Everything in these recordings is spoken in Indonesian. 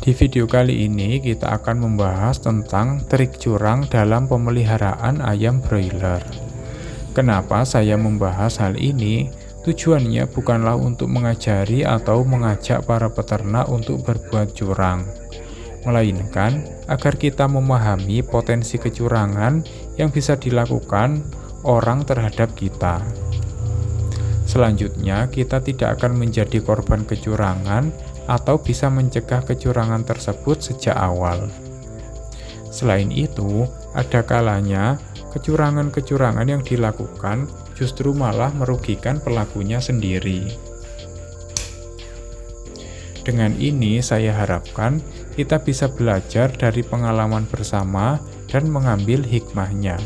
Di video kali ini kita akan membahas tentang trik curang dalam pemeliharaan ayam broiler. Kenapa saya membahas hal ini? Tujuannya bukanlah untuk mengajari atau mengajak para peternak untuk berbuat curang, melainkan agar kita memahami potensi kecurangan yang bisa dilakukan orang terhadap kita. Selanjutnya, kita tidak akan menjadi korban kecurangan atau bisa mencegah kecurangan tersebut sejak awal. Selain itu, ada kalanya kecurangan-kecurangan yang dilakukan justru malah merugikan pelakunya sendiri. Dengan ini, saya harapkan kita bisa belajar dari pengalaman bersama dan mengambil hikmahnya.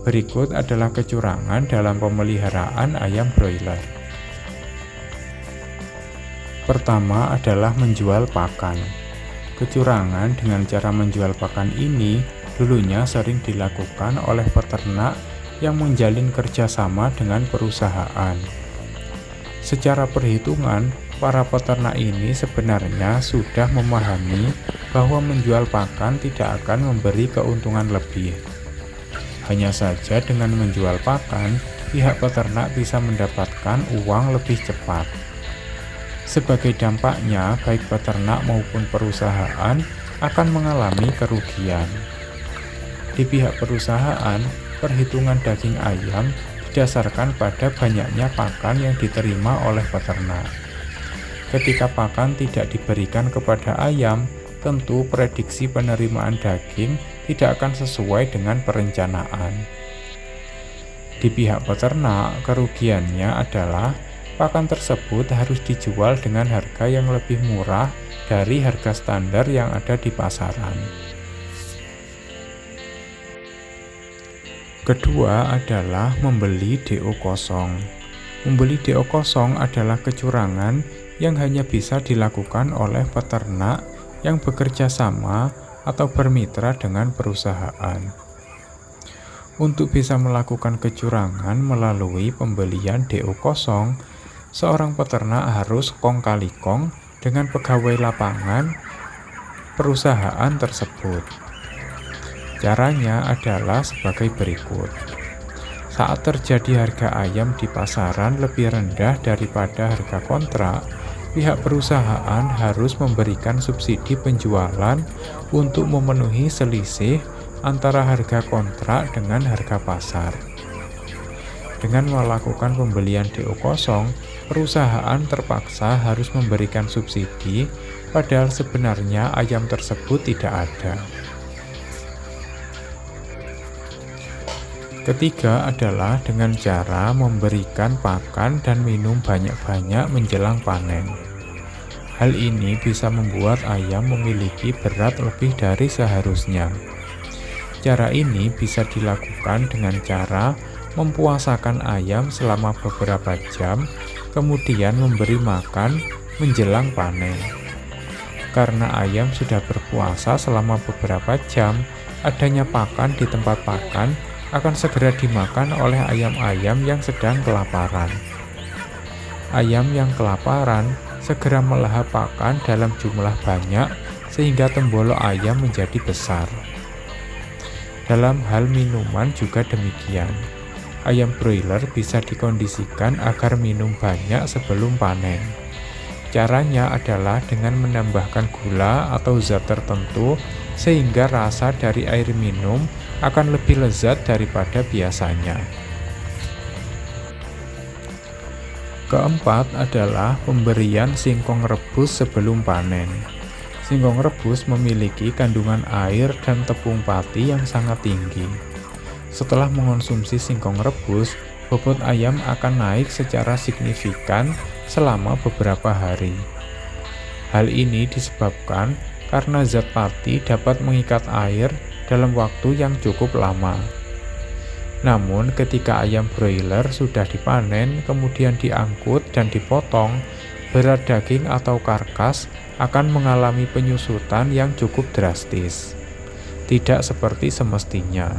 Berikut adalah kecurangan dalam pemeliharaan ayam broiler. Pertama adalah menjual pakan. Kecurangan dengan cara menjual pakan ini dulunya sering dilakukan oleh peternak yang menjalin kerjasama dengan perusahaan. Secara perhitungan, para peternak ini sebenarnya sudah memahami bahwa menjual pakan tidak akan memberi keuntungan lebih. Hanya saja dengan menjual pakan, pihak peternak bisa mendapatkan uang lebih cepat. Sebagai dampaknya, baik peternak maupun perusahaan akan mengalami kerugian. Di pihak perusahaan, perhitungan daging ayam didasarkan pada banyaknya pakan yang diterima oleh peternak. Ketika pakan tidak diberikan kepada ayam, tentu prediksi penerimaan daging tidak akan sesuai dengan perencanaan. Di pihak peternak, kerugiannya adalah pakan tersebut harus dijual dengan harga yang lebih murah dari harga standar yang ada di pasaran. Kedua adalah membeli DO kosong. Membeli DO kosong adalah kecurangan yang hanya bisa dilakukan oleh peternak yang bekerja sama atau bermitra dengan perusahaan. Untuk bisa melakukan kecurangan melalui pembelian DO kosong, seorang peternak harus kong kali kong dengan pegawai lapangan perusahaan tersebut. Caranya adalah sebagai berikut. Saat terjadi harga ayam di pasaran lebih rendah daripada harga kontrak, pihak perusahaan harus memberikan subsidi penjualan untuk memenuhi selisih antara harga kontrak dengan harga pasar. Dengan melakukan pembelian DO kosong, perusahaan terpaksa harus memberikan subsidi, padahal sebenarnya ayam tersebut tidak ada. Ketiga adalah dengan cara memberikan pakan dan minum banyak-banyak menjelang panen. Hal ini bisa membuat ayam memiliki berat lebih dari seharusnya. Cara ini bisa dilakukan dengan cara mempuasakan ayam selama beberapa jam, kemudian memberi makan menjelang panen. Karena ayam sudah berpuasa selama beberapa jam, adanya pakan di tempat pakan akan segera dimakan oleh ayam-ayam yang sedang kelaparan. Ayam yang kelaparan segera melahap pakan dalam jumlah banyak sehingga tembolok ayam menjadi besar. Dalam hal minuman juga demikian. Ayam broiler bisa dikondisikan agar minum banyak sebelum panen. Caranya adalah dengan menambahkan gula atau zat tertentu sehingga rasa dari air minum akan lebih lezat daripada biasanya. Keempat adalah pemberian singkong rebus sebelum panen. Singkong rebus memiliki kandungan air dan tepung pati yang sangat tinggi. Setelah mengonsumsi singkong rebus, bobot ayam akan naik secara signifikan selama beberapa hari. Hal ini disebabkan karena zat pati dapat mengikat air dalam waktu yang cukup lama. Namun ketika ayam broiler sudah dipanen, kemudian diangkut dan dipotong, berat daging atau karkas akan mengalami penyusutan yang cukup drastis. Tidak seperti semestinya.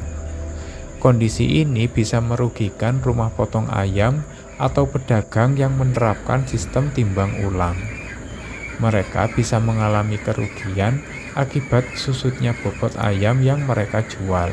Kondisi ini bisa merugikan rumah potong ayam atau pedagang yang menerapkan sistem timbang ulang. Mereka bisa mengalami kerugian akibat susutnya bobot ayam yang mereka jual.